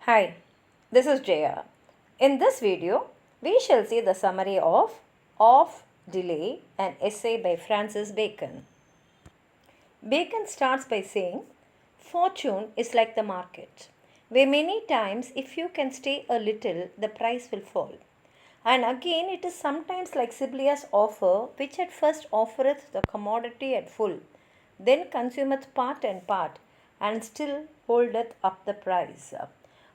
Hi, this is Jaya. In this video, we shall see the summary of Delay, an essay by Francis Bacon. Bacon starts by saying, fortune is like the market, where many times if you can stay a little, the price will fall. And again, it is sometimes like Sibylla's offer, which at first offereth the commodity at full, then consumeth part and part, and still holdeth up the price.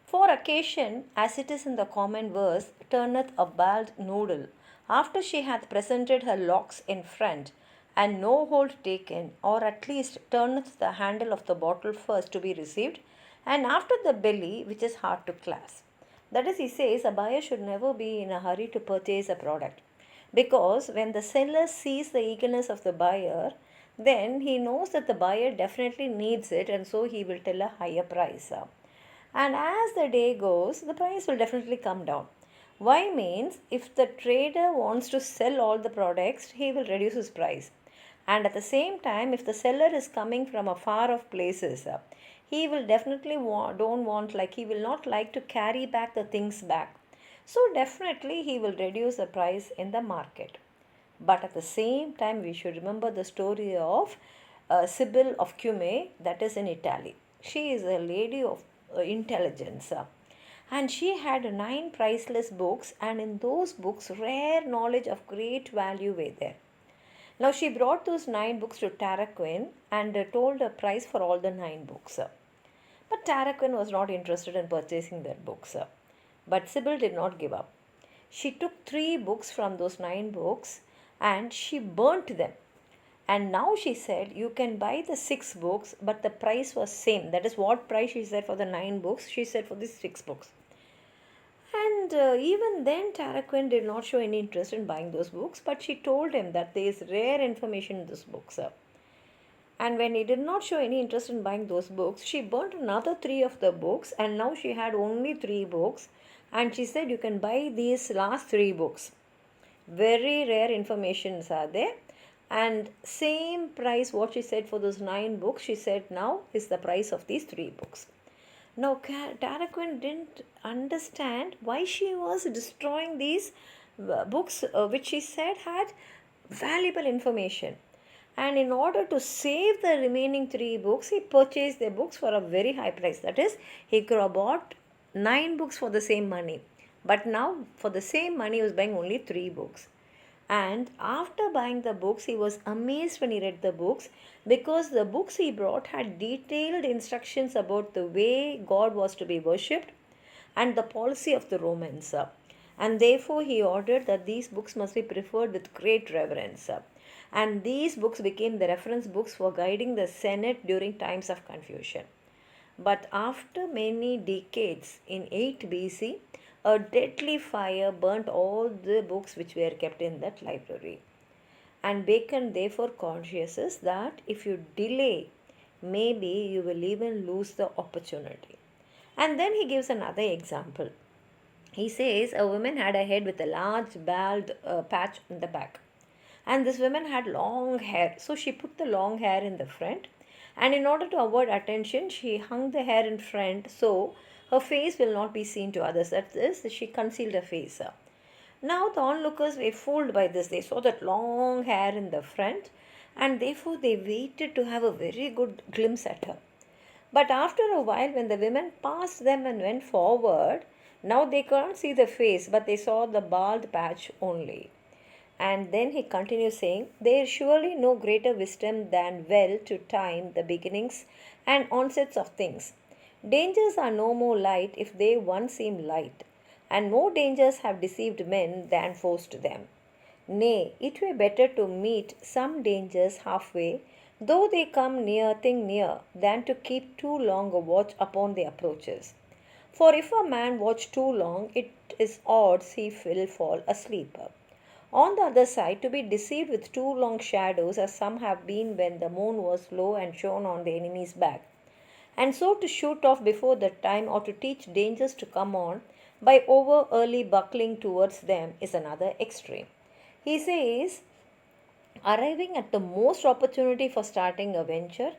For occasion, as it is in the common verse, turneth a bald noodle, after she hath presented her locks in front, and no hold taken, or at least turneth the handle of the bottle first to be received, and after the belly, which is hard to clasp. That is, he says a buyer should never be in a hurry to purchase a product, because when the seller sees the eagerness of the buyer, then he knows that the buyer definitely needs it, and so he will tell a higher price. And as the day goes, the price will definitely come down. Why means if the trader wants to sell all the products, he will reduce his price. And at the same time, if the seller is coming from a far off places, he will definitely don't want, like he will not like to carry back the things back. So definitely he will reduce the price in the market. But at the same time, we should remember the story of Sibyl of Cumae, that is in Italy. She is a lady of intelligence. And she had 9 priceless books, and in those books, rare knowledge of great value were there. Now she brought those 9 books to Tarquin and told a price for all the 9 books. But Tarquin was not interested in purchasing their books. But Sibyl did not give up. She took 3 books from those 9 books and she burnt them. And now she said, you can buy the 6 books, but the price was same. That is what price she said for the 9 books, she said for these 6 books. And even then, Tarquin did not show any interest in buying those books, but she told him that there is rare information in those books. And when he did not show any interest in buying those books, she burnt another 3 of the books, and now she had only 3 books. And she said, you can buy these last 3 books. Very rare informations are there. And same price what she said for those 9 books, she said now is the price of these 3 books. Now, Tarquin didn't understand why she was destroying these books, which she said had valuable information. And in order to save the remaining 3 books, he purchased the books for a very high price. That is, he could have bought 9 books for the same money. But now, for the same money, he was buying only 3 books. And after buying the books, he was amazed when he read the books, because the books he brought had detailed instructions about the way God was to be worshipped and the policy of the Romans. And therefore, he ordered that these books must be preferred with great reverence. And these books became the reference books for guiding the Senate during times of confusion. But after many decades, in 8 BC, a deadly fire burnt all the books which were kept in that library. And Bacon therefore conscious that if you delay, maybe you will even lose the opportunity. And then he gives another example. He says a woman had a head with a large bald patch in the back. And this woman had long hair, so she put the long hair in the front. And in order to avoid attention, she hung the hair in front so her face will not be seen to others. That is, she concealed her face. Now the onlookers were fooled by this. They saw that long hair in the front, and therefore they waited to have a very good glimpse at her. But after a while, when the women passed them and went forward, now they couldn't see the face, but they saw the bald patch only. And then he continues saying, there is surely no greater wisdom than well to time the beginnings and onsets of things. Dangers are no more light if they once seem light, and more dangers have deceived men than forced them. Nay, it were better to meet some dangers halfway, though they come near thing near, than to keep too long a watch upon the approaches. For if a man watch too long, it is odds he will fall asleep. On the other side, to be deceived with too long shadows, as some have been when the moon was low and shone on the enemy's back, and so to shoot off before the time, or to teach dangers to come on by over early buckling towards them, is another extreme. He says, arriving at the most opportunity for starting a venture,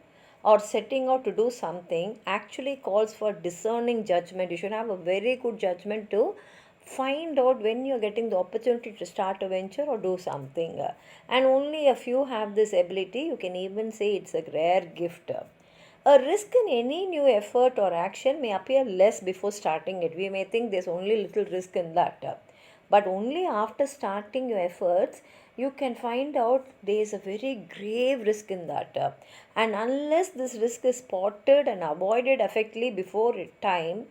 or setting out to do something actually calls for discerning judgment. You should have a very good judgment to find out when you're getting the opportunity to start a venture or do something. And only a few have this ability. You can even say it's a rare gift. A risk in any new effort or action may appear less before starting it. We may think there's only little risk in that. But only after starting your efforts, you can find out there is a very grave risk in that. And unless this risk is spotted and avoided effectively before time,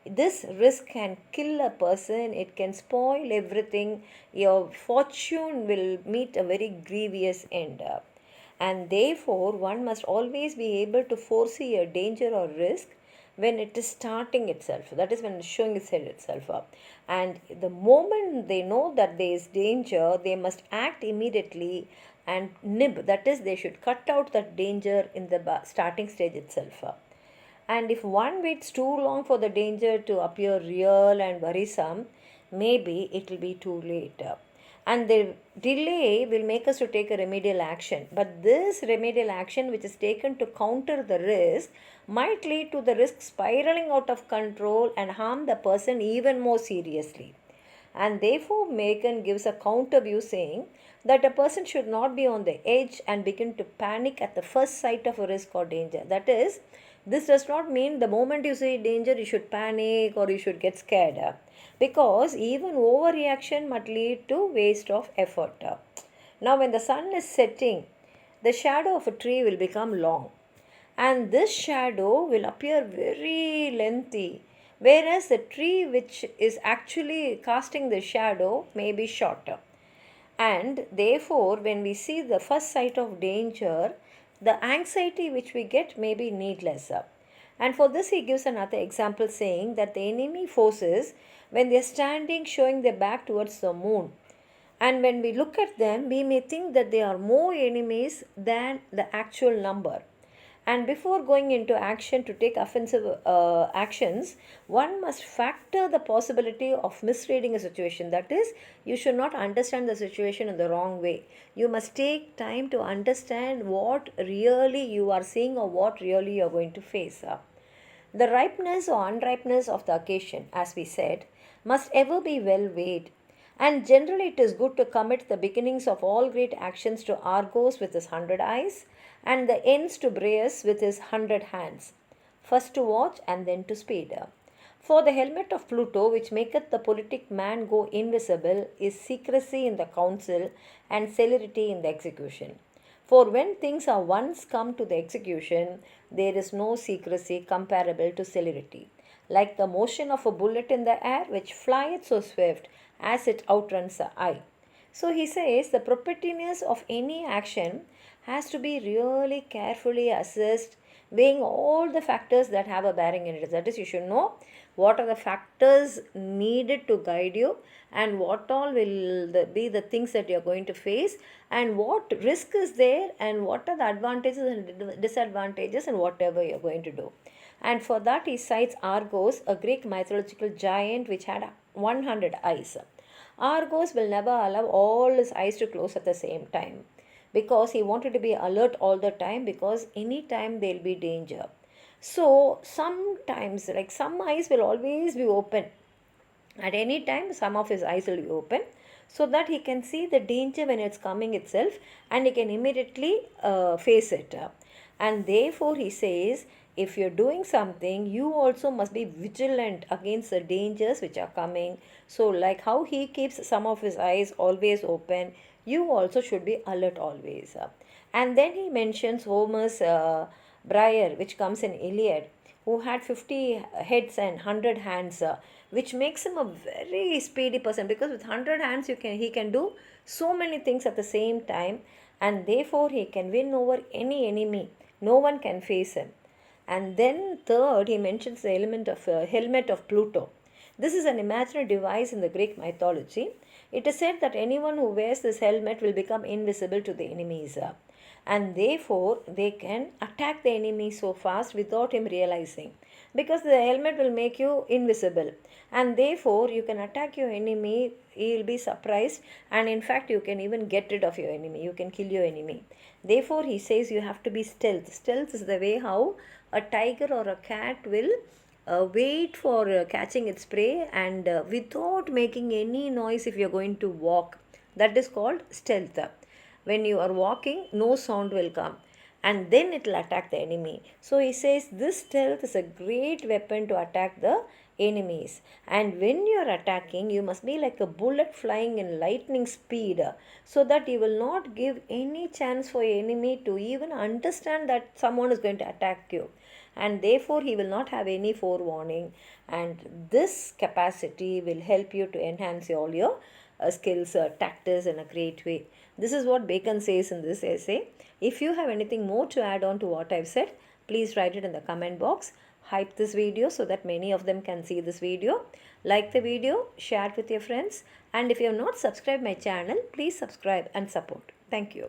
this risk can kill a person, it can spoil everything, your fortune will meet a very grievous end. And therefore, one must always be able to foresee a danger or risk when it is starting itself. That is when it's showing its head itself up. And the moment they know that there is danger, they must act immediately and nib. That is, they should cut out that danger in the starting stage itself. And if one waits too long for the danger to appear real and worrisome, maybe it will be too late. And the delay will make us to take a remedial action. But this remedial action which is taken to counter the risk might lead to the risk spiraling out of control and harm the person even more seriously. And therefore, Bacon gives a counter view saying that a person should not be on the edge and begin to panic at the first sight of a risk or danger. That is, this does not mean the moment you see danger, you should panic or you should get scared. Because even overreaction might lead to waste of effort. Now, when the sun is setting, the shadow of a tree will become long. And this shadow will appear very lengthy, whereas the tree which is actually casting the shadow may be shorter. And therefore, when we see the first sight of danger, the anxiety which we get may be needless. And for this, he gives another example saying that the enemy forces, when they are standing showing their back towards the moon, and when we look at them, we may think that they are more enemies than the actual number. And before going into action to take offensive actions, one must factor the possibility of misreading a situation. That is, you should not understand the situation in the wrong way. You must take time to understand what really you are seeing or what really you are going to face. The ripeness or unripeness of the occasion, as we said, must ever be well weighed. And generally, it is good to commit the beginnings of all great actions to Argos with his 100 eyes, and the ends to Brius with his 100 hands, first to watch and then to speed. For the helmet of Pluto, which maketh the politic man go invisible, is secrecy in the counsel and celerity in the execution. For when things are once come to the execution, there is no secrecy comparable to celerity, like the motion of a bullet in the air, which flieth so swift as it outruns the eye. So he says the propertiness of any action has to be really carefully assessed, weighing all the factors that have a bearing in it. That is, you should know what are the factors needed to guide you and what all will be the things that you are going to face and what risk is there and what are the advantages and disadvantages and whatever you are going to do. And for that he cites Argos, a Greek mythological giant which had 100 eyes. Argos will never allow all his eyes to close at the same time, because he wanted to be alert all the time, because any time there will be danger. So sometimes, like, some eyes will always be open. At any time, some of his eyes will be open, so that he can see the danger when it's coming itself and he can immediately face it. And therefore he says, if you're doing something, you also must be vigilant against the dangers which are coming. So like how he keeps some of his eyes always open, you also should be alert always. And then he mentions Homer's Briar, which comes in Iliad, who had 50 heads and 100 hands, which makes him a very speedy person, because with 100 hands he can do so many things at the same time, and therefore he can win over any enemy. No one can face him. And then third, he mentions the helmet of Pluto. This is an imaginary device in the Greek mythology. It is said that anyone who wears this helmet will become invisible to the enemies. And therefore, they can attack the enemy so fast without him realizing. because the helmet will make you invisible, and therefore you can attack your enemy. He will be surprised, and in fact you can even get rid of your enemy. You can kill your enemy. Therefore he says you have to be stealth. Stealth is the way how a tiger or a cat will wait for catching its prey, and without making any noise if you're going to walk. That is called stealth. When you are walking, no sound will come, and then it will attack the enemy. So he says this stealth is a great weapon to attack the enemies. And when you are attacking, you must be like a bullet flying in lightning speed, so that you will not give any chance for your enemy to even understand that someone is going to attack you, and therefore he will not have any forewarning. And this capacity will help you to enhance all your skills, tactics in a great way. This is what Bacon says in this essay. If you have anything more to add on to what I've said, please write it in the comment box. Hype this video so that many of them can see this video. Like the video, share it with your friends, and if you have not subscribed my channel, please subscribe and support. Thank you.